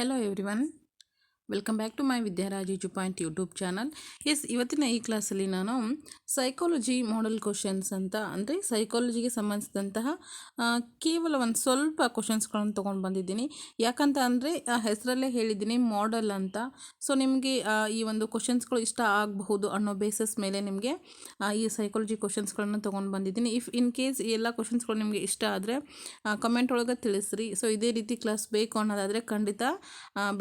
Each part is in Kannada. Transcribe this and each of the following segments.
Hello everyone. Welcome back to my Vidyaraj point YouTube channel. ಇವತ್ತಿನ ಈ ಕ್ಲಾಸಲ್ಲಿ ನಾನು ಸೈಕಾಲಜಿ ಮಾಡೆಲ್ ಕ್ವಶನ್ಸ್ ಅಂತ ಅಂದರೆ ಸೈಕಾಲಜಿಗೆ ಸಂಬಂಧಿಸಿದಂತಹ ಕೇವಲ ಒಂದು ಸ್ವಲ್ಪ ಕ್ವಶನ್ಸ್ಗಳನ್ನು ತೊಗೊಂಡು ಬಂದಿದ್ದೀನಿ. ಯಾಕಂತ ಅಂದರೆ ಹೆಸರಲ್ಲೇ ಹೇಳಿದ್ದೀನಿ ಮಾಡೆಲ್ ಅಂತ. ಸೊ ನಿಮಗೆ ಈ ಒಂದು ಕ್ವಶನ್ಸ್ಗಳು ಇಷ್ಟ ಆಗಬಹುದು ಅನ್ನೋ ಬೇಸಸ್ ಮೇಲೆ ನಿಮಗೆ ಈ ಸೈಕಾಲಜಿ ಕ್ವಶನ್ಸ್ಗಳನ್ನು ತೊಗೊಂಡು ಬಂದಿದ್ದೀನಿ. ಇಫ್ ಇನ್ ಕೇಸ್ ಈ ಎಲ್ಲ ಕ್ವಶನ್ಸ್ಗಳು ನಿಮಗೆ ಇಷ್ಟ ಆದರೆ ಕಮೆಂಟ್ ಒಳಗೆ ತಿಳಿಸ್ರಿ. ಸೊ ಇದೇ ರೀತಿ ಕ್ಲಾಸ್ ಬೇಕು ಅನ್ನೋದಾದರೆ ಖಂಡಿತ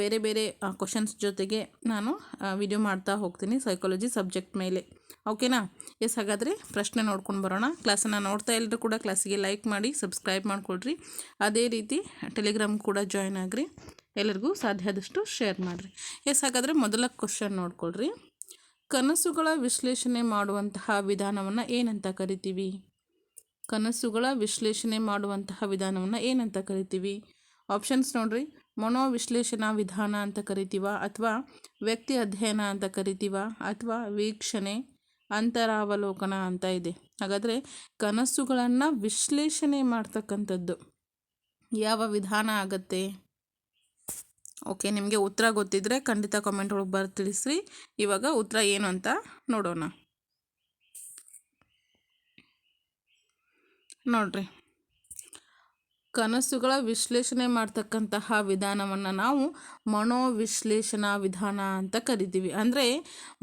ಬೇರೆ ಬೇರೆ ಕ್ವಶನ್ಸ್ ಜೊತೆಗೆ ನಾನು ವಿಡಿಯೋ ಮಾಡ್ತಾ ಹೋಗ್ತೀನಿ ಸೈಕಾಲಜಿ ಸಬ್ಜೆಕ್ಟ್ ಮೇಲೆ. ಓಕೆನಾ? ಹಾಗಾದರೆ ಪ್ರಶ್ನೆ ನೋಡ್ಕೊಂಡು ಬರೋಣ. ಕ್ಲಾಸನ್ನು ನೋಡ್ತಾ ಎಲ್ಲರೂ ಕೂಡ ಕ್ಲಾಸಿಗೆ ಲೈಕ್ ಮಾಡಿ ಸಬ್ಸ್ಕ್ರೈಬ್ ಮಾಡಿಕೊಡ್ರಿ. ಅದೇ ರೀತಿ ಟೆಲಿಗ್ರಾಮ್ ಕೂಡ ಜಾಯ್ನ್ ಆಗಿರಿ. ಎಲ್ಲರಿಗೂ ಸಾಧ್ಯ ಆದಷ್ಟು ಶೇರ್ ಮಾಡಿರಿ. ಹಾಗಾದರೆ ಮೊದಲ ಕ್ವಶನ್ ನೋಡ್ಕೊಳ್ರಿ. ಕನಸುಗಳ ವಿಶ್ಲೇಷಣೆ ಮಾಡುವಂತಹ ವಿಧಾನವನ್ನು ಏನಂತ ಕರಿತೀವಿ? ಕನಸುಗಳ ವಿಶ್ಲೇಷಣೆ ಮಾಡುವಂತಹ ವಿಧಾನವನ್ನು ಏನಂತ ಕರಿತೀವಿ? ಆಪ್ಷನ್ಸ್ ನೋಡ್ರಿ. ಮನೋವಿಶ್ಲೇಷಣಾ ವಿಧಾನ ಅಂತ ಕರಿತೀವ, ಅಥವಾ ವ್ಯಕ್ತಿ ಅಧ್ಯಯನ ಅಂತ ಕರಿತೀವ, ಅಥವಾ ವೀಕ್ಷಣೆ, ಅಂತರಾವಲೋಕನ ಅಂತ ಇದೆ. ಹಾಗಾದರೆ ಕನಸುಗಳನ್ನು ವಿಶ್ಲೇಷಣೆ ಮಾಡ್ತಕ್ಕಂಥದ್ದು ಯಾವ ವಿಧಾನ ಆಗತ್ತೆ? ಓಕೆ, ನಿಮಗೆ ಉತ್ತರ ಗೊತ್ತಿದ್ರೆ ಖಂಡಿತ ಕಾಮೆಂಟ್ ಒಳಗೆ ಬರೆದು ತಿಳಿಸ್ರಿ. ಇವಾಗ ಉತ್ತರ ಏನು ಅಂತ ನೋಡೋಣ. ನೋಡ್ರಿ, ಕನಸುಗಳ ವಿಶ್ಲೇಷಣೆ ಮಾಡ್ತಕ್ಕಂತಹ ವಿಧಾನವನ್ನು ನಾವು ಮನೋವಿಶ್ಲೇಷಣಾ ವಿಧಾನ ಅಂತ ಕರಿತೀವಿ. ಅಂದರೆ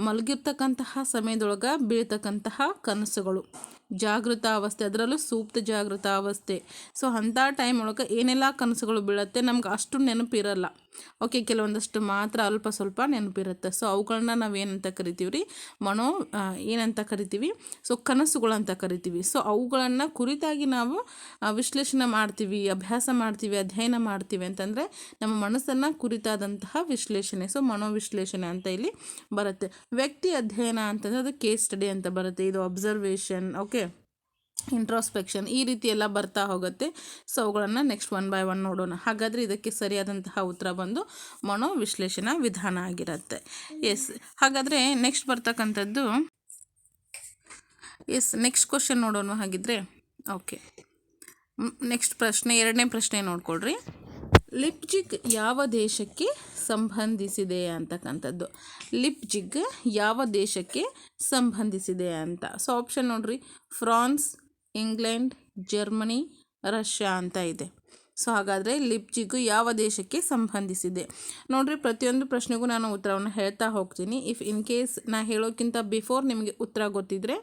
ಮಲಗಿರ್ತಕ್ಕಂತಹ ಸಮಯದೊಳಗೆ ಬೀಳ್ತಕ್ಕಂತಹ ಕನಸುಗಳು, ಜಾಗೃತ ಅವಸ್ಥೆ, ಅದರಲ್ಲೂ ಸೂಕ್ತ ಜಾಗೃತ ಅವಸ್ಥೆ. ಸೊ ಅಂಥ ಟೈಮ್ ಒಳಗೆ ಏನೆಲ್ಲ ಕನಸುಗಳು ಬೀಳುತ್ತೆ ನಮ್ಗೆ ಅಷ್ಟು ನೆನಪಿರಲ್ಲ. ಓಕೆ, ಕೆಲವೊಂದಷ್ಟು ಮಾತ್ರ ಅಲ್ಪ ಸ್ವಲ್ಪ ನೆನಪಿರುತ್ತೆ. ಸೊ ಅವುಗಳನ್ನ ನಾವೇನಂತ ಕರಿತೀವಿ ರೀ? ಏನಂತ ಕರಿತೀವಿ? ಸೊ ಕನಸುಗಳು ಅಂತ ಕರಿತೀವಿ. ಸೊ ಅವುಗಳನ್ನು ಕುರಿತಾಗಿ ನಾವು ವಿಶ್ಲೇಷಣೆ ಮಾಡ್ತೀವಿ, ಅಭ್ಯಾಸ ಮಾಡ್ತೀವಿ, ಅಧ್ಯಯನ ಮಾಡ್ತೀವಿ ಅಂತಂದರೆ ನಮ್ಮ ಮನಸ್ಸನ್ನು ಕುರಿತಾದಂತಹ ವಿಶ್ಲೇಷಣೆ. ಸೊ ಮನೋವಿಶ್ಲೇಷಣೆ ಅಂತ ಇಲ್ಲಿ ಬರುತ್ತೆ. ವ್ಯಕ್ತಿ ಅಧ್ಯಯನ ಅಂತಂದರೆ ಅದು ಕೇಸ್ ಸ್ಟಡಿ ಅಂತ ಬರುತ್ತೆ. ಇದು ಅಬ್ಸರ್ವೇಷನ್, ಓಕೆ, ಇಂಟ್ರಾಸ್ಪೆಕ್ಷನ್, ಈ ರೀತಿ ಎಲ್ಲ ಬರ್ತಾ ಹೋಗುತ್ತೆ. ಸೊ ಅವುಗಳನ್ನು ನೆಕ್ಸ್ಟ್ ಒನ್ ಬೈ ಒನ್ ನೋಡೋಣ. ಹಾಗಾದರೆ ಇದಕ್ಕೆ ಸರಿಯಾದಂತಹ ಉತ್ತರ ಬಂದು ಮನೋವಿಶ್ಲೇಷಣಾ ವಿಧಾನ ಆಗಿರುತ್ತೆ. ಹಾಗಾದರೆ ನೆಕ್ಸ್ಟ್ ಬರ್ತಕ್ಕಂಥದ್ದು ನೆಕ್ಸ್ಟ್ ಕ್ವಶನ್ ನೋಡೋಣ. ಹಾಗಿದ್ರೆ ಓಕೆ, ನೆಕ್ಸ್ಟ್ ಪ್ರಶ್ನೆ, ಎರಡನೇ ಪ್ರಶ್ನೆ ನೋಡ್ಕೊಳ್ರಿ. ಲಿಪ್ಜಿಗ್ ಯಾವ ದೇಶಕ್ಕೆ ಸಂಬಂಧಿಸಿದೆ ಅಂತಕ್ಕಂಥದ್ದು. ಲಿಪ್ಜಿಗ್ ಯಾವ ದೇಶಕ್ಕೆ ಸಂಬಂಧಿಸಿದೆ ಅಂತ. ಸೊ ಆಪ್ಷನ್ ನೋಡ್ರಿ. ಫ್ರಾನ್ಸ್, ಇಂಗ್ಲೆಂಡ್, ಜರ್ಮನಿ, ರಷ್ಯಾ ಅಂತ ಇದೆ. ಸೊ ಹಾಗಾದರೆ ಲಿಪ್ಜಿಗು ಯಾವ ದೇಶಕ್ಕೆ ಸಂಬಂಧಿಸಿದೆ? ನೋಡಿರಿ, ಪ್ರತಿಯೊಂದು ಪ್ರಶ್ನೆಗೂ ನಾನು ಉತ್ತರವನ್ನು ಹೇಳ್ತಾ ಹೋಗ್ತೀನಿ. ಇಫ್ ಇನ್ ಕೇಸ್ ನಾ ಹೇಳೋಕ್ಕಿಂತ ಬಿಫೋರ್ ನಿಮಗೆ ಉತ್ತರ ಗೊತ್ತಿದ್ದರೆ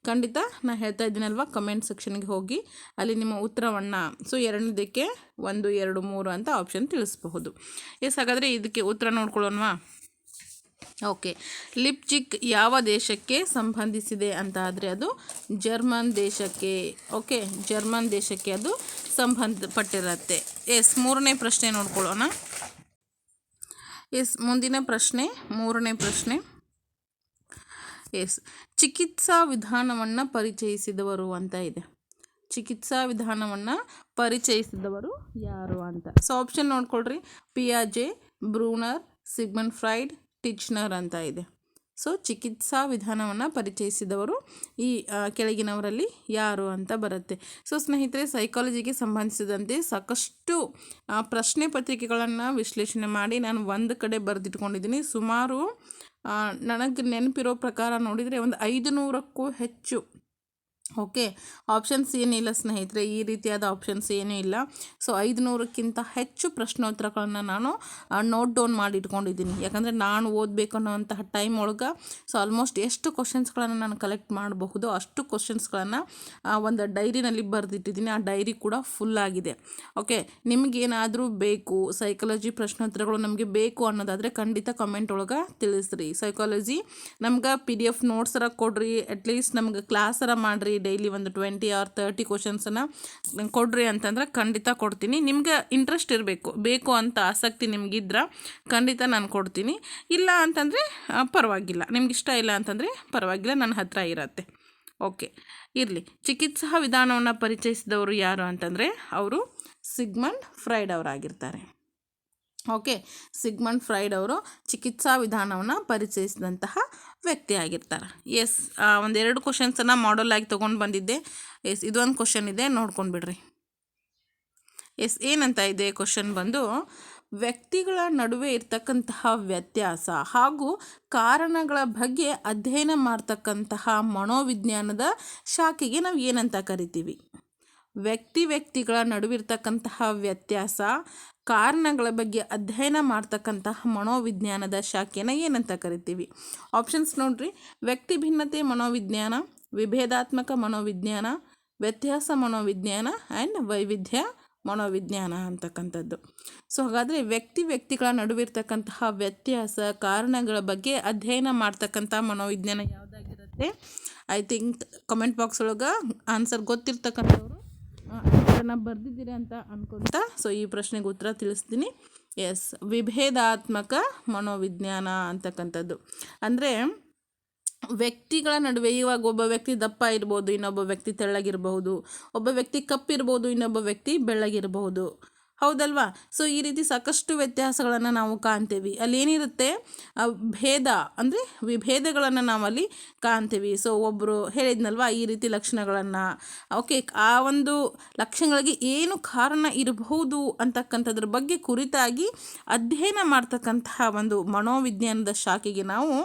ಖಂಡಿತ ನಾ ಹೇಳ್ತಾ ಇದ್ದೀನಲ್ವ, ಕಮೆಂಟ್ ಸೆಕ್ಷನ್ಗೆ ಹೋಗಿ ಅಲ್ಲಿ ನಿಮ್ಮ ಉತ್ತರವನ್ನು, ಸೊ ಎರಡನೇದಕ್ಕೆ 1, 2, 3 ಅಂತ ಆಪ್ಷನ್ ತಿಳಿಸಬಹುದು. ಹಾಗಾದರೆ ಇದಕ್ಕೆ ಉತ್ತರ ನೋಡ್ಕೊಳ್ಳೋಣವಾ? ಓಕೆ, ಲಿಪ್ಜಿಗ್ ಯಾವ ದೇಶಕ್ಕೆ ಸಂಬಂಧಿಸಿದೆ ಅಂತ ಆದರೆ ಅದು ಜರ್ಮನ್ ದೇಶಕ್ಕೆ. ಓಕೆ, ಜರ್ಮನ್ ದೇಶಕ್ಕೆ ಅದು ಸಂಬಂಧಪಟ್ಟಿರುತ್ತೆ. ಮೂರನೇ ಪ್ರಶ್ನೆ ನೋಡ್ಕೊಳ್ಳೋಣ. ಮುಂದಿನ ಪ್ರಶ್ನೆ, ಮೂರನೇ ಪ್ರಶ್ನೆ. ಚಿಕಿತ್ಸಾ ವಿಧಾನವನ್ನು ಪರಿಚಯಿಸಿದವರು ಅಂತ ಇದೆ. ಚಿಕಿತ್ಸಾ ವಿಧಾನವನ್ನು ಪರಿಚಯಿಸಿದವರು ಯಾರು ಅಂತ. ಸೊ ಆಪ್ಷನ್ ನೋಡ್ಕೊಳ್ರಿ. ಪಿಯಾಜೆ, ಬ್ರೂನರ್, ಸಿಗ್ಮಂಡ್ ಫ್ರೈಡ್, ಟಿಚ್ನರ್ ಅಂತ ಇದೆ. ಸೊ ಚಿಕಿತ್ಸಾ ವಿಧಾನವನ್ನು ಪರಿಚಯಿಸಿದವರು ಈ ಕೆಳಗಿನವರಲ್ಲಿ ಯಾರು ಅಂತ ಬರುತ್ತೆ. ಸೊ ಸ್ನೇಹಿತರೆ, ಸೈಕಾಲಜಿಗೆ ಸಂಬಂಧಿಸಿದಂತೆ ಸಾಕಷ್ಟು ಪ್ರಶ್ನೆ ಪತ್ರಿಕೆಗಳನ್ನು ವಿಶ್ಲೇಷಣೆ ಮಾಡಿ ನಾನು ಒಂದು ಕಡೆ ಬರೆದಿಟ್ಕೊಂಡಿದ್ದೀನಿ. ಸುಮಾರು ನನಗೆ ನೆನಪಿರೋ ಪ್ರಕಾರ ನೋಡಿದರೆ ಒಂದು 500ಕ್ಕೂ ಹೆಚ್ಚು. ಓಕೆ, ಆಪ್ಷನ್ಸ್ ಏನಿಲ್ಲ ಸ್ನೇಹಿತರೆ, ಈ ರೀತಿಯಾದ ಆಪ್ಷನ್ಸ್ ಏನೂ ಇಲ್ಲ. ಸೊ 500ಕ್ಕಿಂತ ಹೆಚ್ಚು ಪ್ರಶ್ನೋತ್ತರಗಳನ್ನು ನಾನು ನೋಟ್ ಡೌನ್ ಮಾಡಿ ಇಟ್ಕೊಂಡಿದ್ದೀನಿ. ಯಾಕಂದರೆ ನಾನು ಓದಬೇಕು ಅನ್ನೋವಂತಹ ಟೈಮ್ ಒಳಗೆ ಸೊ ಆಲ್ಮೋಸ್ಟ್ ಎಷ್ಟು ಕ್ವಶನ್ಸ್ಗಳನ್ನು ನಾನು ಕಲೆಕ್ಟ್ ಮಾಡಬಹುದು ಅಷ್ಟು ಕ್ವಶನ್ಸ್ಗಳನ್ನು ಒಂದು ಡೈರಿನಲ್ಲಿ ಬರೆದಿಟ್ಟಿದ್ದೀನಿ. ಆ ಡೈರಿ ಕೂಡ ಫುಲ್ಲಾಗಿದೆ. ಓಕೆ, ನಿಮಗೇನಾದರೂ ಬೇಕು, ಸೈಕಾಲಜಿ ಪ್ರಶ್ನೋತ್ತರಗಳು ನಮಗೆ ಬೇಕು ಅನ್ನೋದಾದರೆ ಖಂಡಿತ ಕಮೆಂಟ್ ಒಳಗೆ ತಿಳಿಸ್ರಿ. ಸೈಕಾಲಜಿ ನಮ್ಗೆ PDF ನೋಟ್ಸರ ಕೊಡ್ರಿ, ಅಟ್ಲೀಸ್ಟ್ ನಮ್ಗೆ ಕ್ಲಾಸರ ಮಾಡಿರಿ. ಡೈಲಿ ಒಂದು 20 or 30 ಕ್ವಶನ್ಸನ್ನು ಕೊಡ್ರಿ ಅಂತಂದ್ರೆ ಖಂಡಿತ ಕೊಡ್ತೀನಿ. ನಿಮ್ಗೆ ಇಂಟ್ರೆಸ್ಟ್ ಇರಬೇಕು, ಬೇಕು ಅಂತ ಆಸಕ್ತಿ ನಿಮಗಿದ್ರೆ ಖಂಡಿತ ನಾನು ಕೊಡ್ತೀನಿ. ಇಲ್ಲ ಅಂತಂದರೆ ಪರವಾಗಿಲ್ಲ, ನಿಮ್ಗೆ ಇಷ್ಟ ಇಲ್ಲ ಅಂತಂದರೆ ಪರವಾಗಿಲ್ಲ, ನನ್ನ ಹತ್ರ ಇರತ್ತೆ. ಓಕೆ, ಇರಲಿ. ಚಿಕಿತ್ಸಾ ವಿಧಾನವನ್ನು ಪರಿಚಯಿಸಿದವರು ಯಾರು ಅಂತಂದರೆ ಅವರು ಸಿಗ್ಮಂಡ್ ಫ್ರೈಡ್ ಅವರಾಗಿರ್ತಾರೆ. ಓಕೆ, ಸಿಗ್ಮಂಡ್ ಫ್ರೈಡ್ ಅವರು ಚಿಕಿತ್ಸಾ ವಿಧಾನವನ್ನು ಪರಿಚಯಿಸಿದಂತಹ ವ್ಯಕ್ತಿ ಆಗಿರ್ತಾರೆ. ಒಂದೆರಡು ಕ್ವಶನ್ಸನ್ನು ಮಾಡಲ್ ಆಗಿ ತೊಗೊಂಡು ಬಂದಿದ್ದೆ. ಇದೊಂದು ಕ್ವಶನ್ ಇದೆ, ನೋಡ್ಕೊಂಡು ಬಿಡ್ರಿ. ಏನಂತ ಇದೆ ಕ್ವಶನ್ ಬಂದು, ವ್ಯಕ್ತಿಗಳ ನಡುವೆ ಇರ್ತಕ್ಕಂತಹ ವ್ಯತ್ಯಾಸ ಹಾಗೂ ಕಾರಣಗಳ ಬಗ್ಗೆ ಅಧ್ಯಯನ ಮಾಡ್ತಕ್ಕಂತಹ ಮನೋವಿಜ್ಞಾನದ ಶಾಖೆಗೆ ನಾವು ಏನಂತ ಕರಿತೀವಿ? ವ್ಯಕ್ತಿಗಳ ನಡುವಿರ್ತಕ್ಕಂತಹ ವ್ಯತ್ಯಾಸ, ಕಾರಣಗಳ ಬಗ್ಗೆ ಅಧ್ಯಯನ ಮಾಡ್ತಕ್ಕಂತಹ ಮನೋವಿಜ್ಞಾನದ ಶಾಖೆನ ಏನಂತ ಕರಿತೀವಿ? ಆಪ್ಷನ್ಸ್ ನೋಡ್ರಿ: ವ್ಯಕ್ತಿ ಭಿನ್ನತೆ ಮನೋವಿಜ್ಞಾನ, ವಿಭೇದಾತ್ಮಕ ಮನೋವಿಜ್ಞಾನ, ವ್ಯತ್ಯಾಸ ಮನೋವಿಜ್ಞಾನ ಆ್ಯಂಡ್ ವೈವಿಧ್ಯ ಮನೋವಿಜ್ಞಾನ ಅಂತಕ್ಕಂಥದ್ದು. ಸೊ ಹಾಗಾದರೆ ವ್ಯಕ್ತಿಗಳ ನಡುವಿರ್ತಕ್ಕಂತಹ ವ್ಯತ್ಯಾಸ, ಕಾರಣಗಳ ಬಗ್ಗೆ ಅಧ್ಯಯನ ಮಾಡ್ತಕ್ಕಂಥ ಮನೋವಿಜ್ಞಾನ ಯಾವುದಾಗಿರುತ್ತೆ? ಐ ಥಿಂಕ್ ಕಮೆಂಟ್ ಬಾಕ್ಸ್ ಒಳಗೆ ಆನ್ಸರ್ ಗೊತ್ತಿರ್ತಕ್ಕಂಥವ್ರು ಆನ್ಸರನ್ನು ಬರೆದಿದ್ದೀರಿ ಅಂತ ಅನ್ಕೊಂತ ಸೊ ಈ ಪ್ರಶ್ನೆಗೆ ಉತ್ತರ ತಿಳಿಸ್ತೀನಿ. ಎಸ್, ವಿಭೇದಾತ್ಮಕ ಮನೋವಿಜ್ಞಾನ ಅಂತಕ್ಕಂಥದ್ದು. ಅಂದರೆ ವ್ಯಕ್ತಿಗಳ ನಡುವೆ, ಇವಾಗ ಒಬ್ಬ ವ್ಯಕ್ತಿ ದಪ್ಪ ಇರ್ಬೋದು, ಇನ್ನೊಬ್ಬ ವ್ಯಕ್ತಿ ತೆಳ್ಳಗಿರಬಹುದು, ಒಬ್ಬ ವ್ಯಕ್ತಿ ಕಪ್ಪಿರ್ಬೋದು, ಇನ್ನೊಬ್ಬ ವ್ಯಕ್ತಿ ಬೆಳ್ಳಗಿರಬಹುದು, ಹೌದಲ್ವಾ? ಸೊ ಈ ರೀತಿ ಸಾಕಷ್ಟು ವ್ಯತ್ಯಾಸಗಳನ್ನು ನಾವು ಕಾಣ್ತೀವಿ. ಅಲ್ಲಿ ಏನಿರುತ್ತೆ, ಭೇದ ಅಂದರೆ ವಿಭೇದಗಳನ್ನು ನಾವಲ್ಲಿ ಕಾಣ್ತೀವಿ. ಸೊ ಒಬ್ಬರು ಹೇಳಿದ್ನಲ್ವ ಈ ರೀತಿ ಲಕ್ಷಣಗಳನ್ನು, ಓಕೆ, ಆ ಒಂದು ಲಕ್ಷಣಗಳಿಗೆ ಏನು ಕಾರಣ ಇರಬಹುದು ಅಂತಕ್ಕಂಥದ್ರ ಬಗ್ಗೆ ಕುರಿತಾಗಿ ಅಧ್ಯಯನ ಮಾಡ್ತಕ್ಕಂತಹ ಒಂದು ಮನೋವಿಜ್ಞಾನದ ಶಾಖೆಗೆ ನಾವು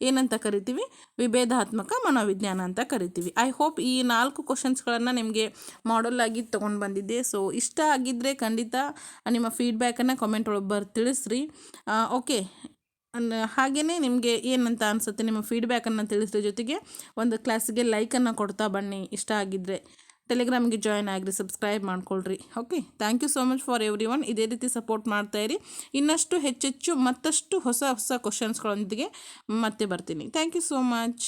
ಏನಂತ ಕರಿತೀವಿ? ವಿಭೇದಾತ್ಮಕ ಮನೋವಿಜ್ಞಾನ ಅಂತ ಕರಿತೀವಿ. ಐ ಹೋಪ್ ಈ 4 ಕ್ವಶನ್ಸ್ಗಳನ್ನು ನಿಮಗೆ ಮಾಡಲ್ ಆಗಿ ತೊಗೊಂಡು ಬಂದಿದ್ದೆ. ಸೊ ಇಷ್ಟ ಆಗಿದ್ದರೆ ಖಂಡಿತ ನಿಮ್ಮ ಫೀಡ್ಬ್ಯಾಕನ್ನು ಕಾಮೆಂಟ್ ಒಳಗೆ ತಿಳಿಸ್ರಿ. ಓಕೆ, ಹಾಗೆಯೇ ನಿಮಗೆ ಏನಂತ ಅನಿಸುತ್ತೆ ನಿಮ್ಮ ಫೀಡ್ಬ್ಯಾಕನ್ನು ತಿಳಿಸ್ರಿ. ಜೊತೆಗೆ ಒಂದು ಕ್ಲಾಸಿಗೆ ಲೈಕನ್ನು ಕೊಡ್ತಾ ಬನ್ನಿ ಇಷ್ಟ ಆಗಿದ್ದರೆ. ಟೆಲಿಗ್ರಾಮ್ಗೆ ಜಾಯ್ನ್ ಆಗಿರಿ, ಸಬ್ಸ್ಕ್ರೈಬ್ ಮಾಡ್ಕೊಳ್ರಿ. Okay, thank you so much for everyone. ಇದೇ ರೀತಿ ಸಪೋರ್ಟ್ ಮಾಡ್ತಾಯಿರಿ. ಇನ್ನಷ್ಟು ಹೆಚ್ಚೆಚ್ಚು ಮತ್ತಷ್ಟು ಹೊಸ ಕ್ವಶನ್ಸ್ಗಳೊಂದಿಗೆ ಮತ್ತೆ ಬರ್ತೀನಿ. Thank you so much.